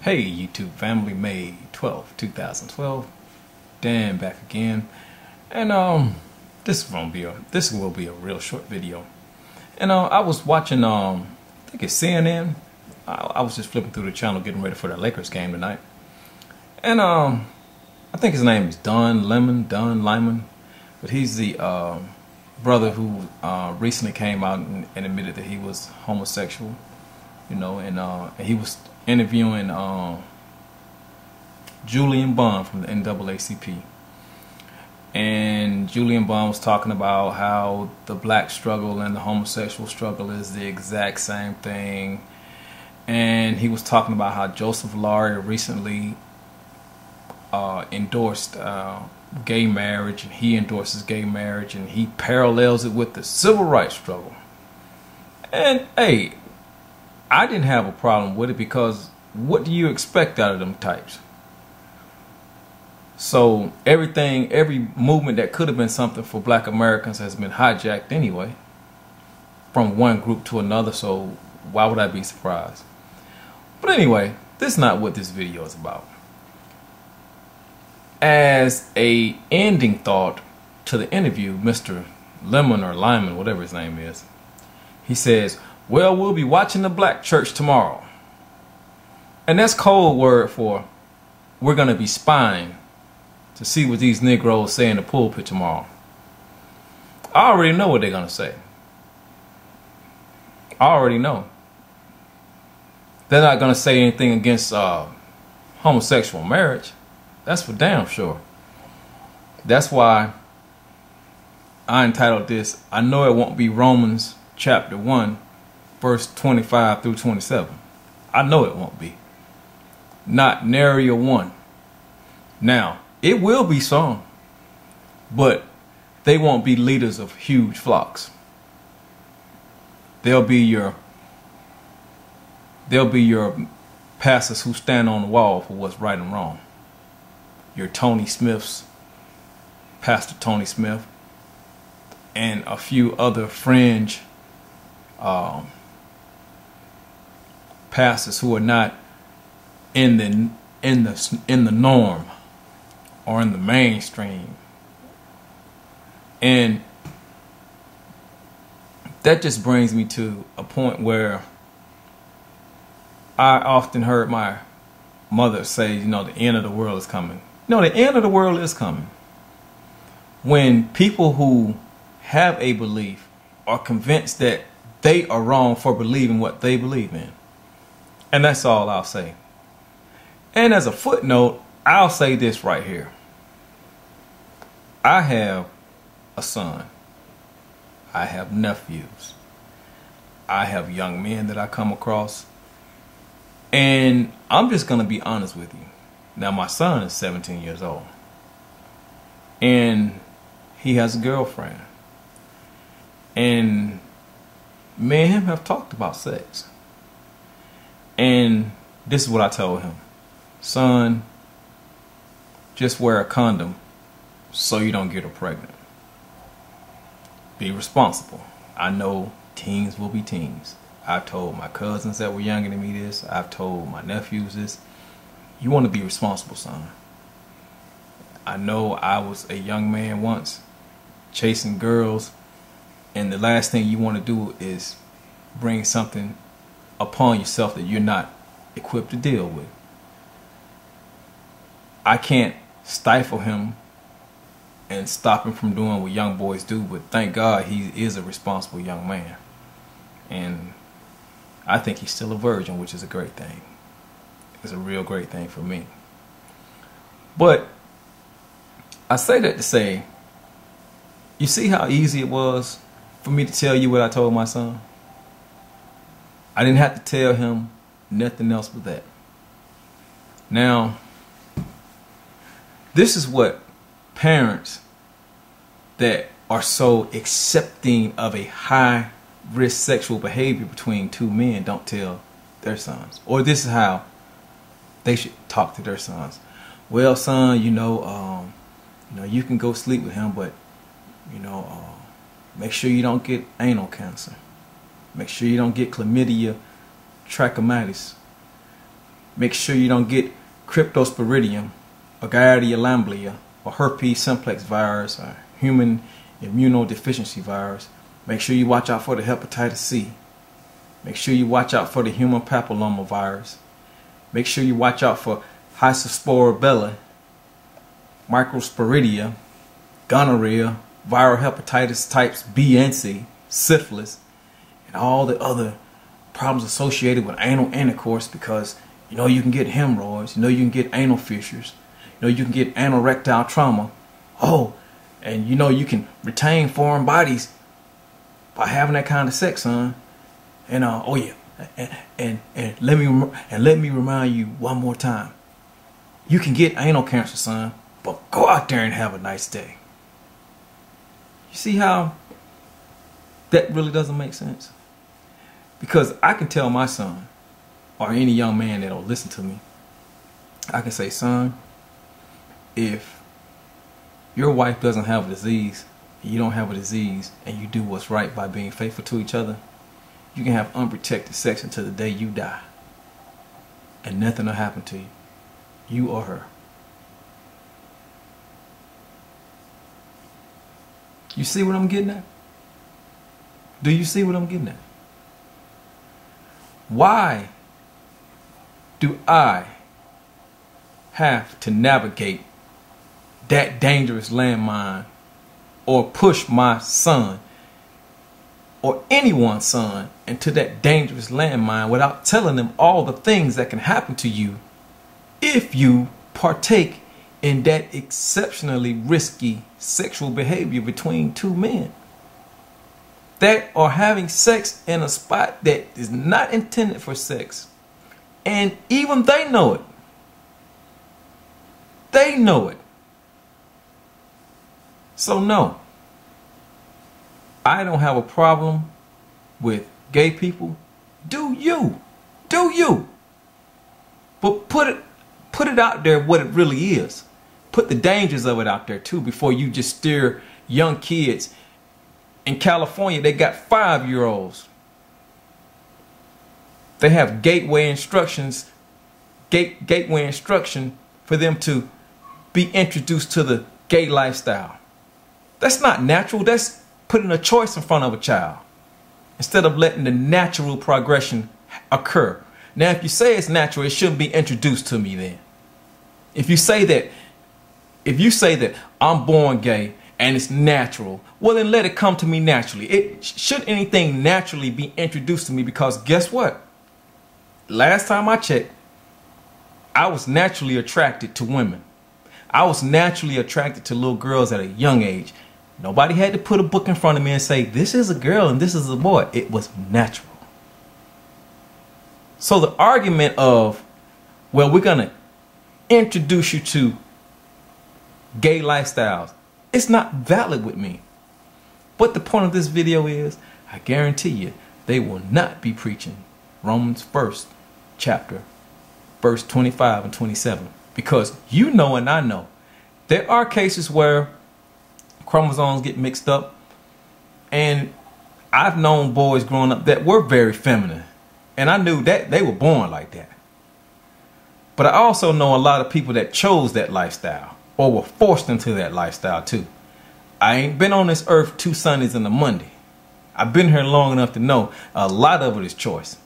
Hey YouTube family, May 12th, 2012. Dan back again. And this will be a real short video. And I was watching I think it's CNN. I was just flipping through the channel getting ready for the Lakers game tonight. And I think his name is Don Lyman. But he's the brother who recently came out and admitted that he was homosexual. You know, and he was interviewing Julian Bond from the NAACP. And Julian Bond was talking about how the black struggle and the homosexual struggle is the exact same thing. And he was talking about how Joseph Laurie recently endorsed gay marriage, and he endorses gay marriage, and he parallels it with the civil rights struggle. And hey, I didn't have a problem with it, because what do you expect out of them types? So every movement that could have been something for black Americans has been hijacked anyway, from one group to another, so why would I be surprised? But anyway, this is not what this video is about. As a ending thought to the interview, Mr. Lemon or Lyman, whatever his name is, he says, well, we'll be watching the black church tomorrow. And that's code word for we're going to be spying to see what these Negroes say in the pulpit tomorrow. I already know what they're going to say. I already know. They're not going to say anything against homosexual marriage. That's for damn sure. That's why I entitled this, I know it won't be Romans chapter 1. Verse 25 through 27. I know it won't be. Not nary a one. Now, it will be some, but they won't be leaders of huge flocks. They'll be your pastors who stand on the wall for what's right and wrong. Your Tony Smiths, Pastor Tony Smith, and a few other fringe pastors who are not in the norm or in the mainstream. And that just brings me to a point where I often heard my mother say, you know, the end of the world is coming. No, the end of the world is coming when people who have a belief are convinced that they are wrong for believing what they believe in. And that's all I'll say. And as a footnote, I'll say this right here. I have a son. I have nephews. I have young men that I come across. And I'm just going to be honest with you. Now, my son is 17 years old. And he has a girlfriend. And me and him have talked about sex. And this is what I told him. Son, just wear a condom so you don't get her pregnant. Be responsible. I know teens will be teens. I've told my cousins that were younger than me this. I've told my nephews this. You want to be responsible, son. I know I was a young man once chasing girls, and the last thing you want to do is bring something upon yourself that you're not equipped to deal with. I can't stifle him and stop him from doing what young boys do, but thank God he is a responsible young man. And I think he's still a virgin, which is a great thing. It's a real great thing for me. But I say that to say, you see how easy it was for me to tell you what I told my son? I didn't have to tell him nothing else but that. Now, this is what parents that are so accepting of a high risk sexual behavior between two men don't tell their sons. Or this is how they should talk to their sons. Well, son, you know, you can go sleep with him, but make sure you don't get anal cancer. Make sure you don't get Chlamydia, trachomatis. Make sure you don't get Cryptosporidium or Giardia lamblia or Herpes simplex virus or human immunodeficiency virus. Make sure you watch out for the hepatitis C. Make sure you watch out for the human papilloma virus. Make sure you watch out for Isospora belli, Microsporidia, Gonorrhea, viral hepatitis types B and C, syphilis, and all the other problems associated with anal intercourse, because you know you can get hemorrhoids, you know you can get anal fissures, you know you can get anal-rectal trauma. Oh, and you know you can retain foreign bodies by having that kind of sex, son. And oh yeah, and let me remind you one more time. You can get anal cancer, son, but go out there and have a nice day. You see how that really doesn't make sense? Because I can tell my son, or any young man that'll listen to me, I can say, son, if your wife doesn't have a disease, and you don't have a disease, and you do what's right by being faithful to each other, you can have unprotected sex until the day you die. And nothing will happen to you. You or her. You see what I'm getting at? Do you see what I'm getting at? Why do I have to navigate that dangerous landmine or push my son or anyone's son into that dangerous landmine without telling them all the things that can happen to you if you partake in that exceptionally risky sexual behavior between two men that are having sex in a spot that is not intended for sex? And even they know it. They know it. So no, I don't have a problem with gay people. Do you? Do you? But put it out there what it really is. Put the dangers of it out there too before you just steer young kids. In California, they got 5-year-olds. They have gateway instructions, gateway instruction for them to be introduced to the gay lifestyle. That's not natural. That's putting a choice in front of a child instead of letting the natural progression occur. Now, if you say it's natural, it shouldn't be introduced to me then. If you say that I'm born gay and it's natural, well then let it come to me naturally. Should anything naturally be introduced to me? Because guess what? Last time I checked, I was naturally attracted to women. I was naturally attracted to little girls at a young age. Nobody had to put a book in front of me and say, this is a girl and this is a boy. It was natural. So the argument of, well, we're going to introduce you to gay lifestyles, it's not valid with me. But the point of this video is, I guarantee you, they will not be preaching Romans 1st chapter, verse 25 and 27. Because you know and I know, there are cases where chromosomes get mixed up. And I've known boys growing up that were very feminine. And I knew that they were born like that. But I also know a lot of people that chose that lifestyle or were forced into that lifestyle too. I ain't been on this earth 2 Sundays and a Monday. I've been here long enough to know a lot of it is choice.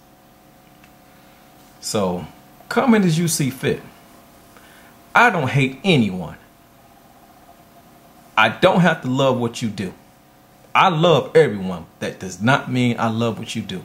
So comment as you see fit. I don't hate anyone. I don't have to love what you do. I love everyone. That does not mean I love what you do.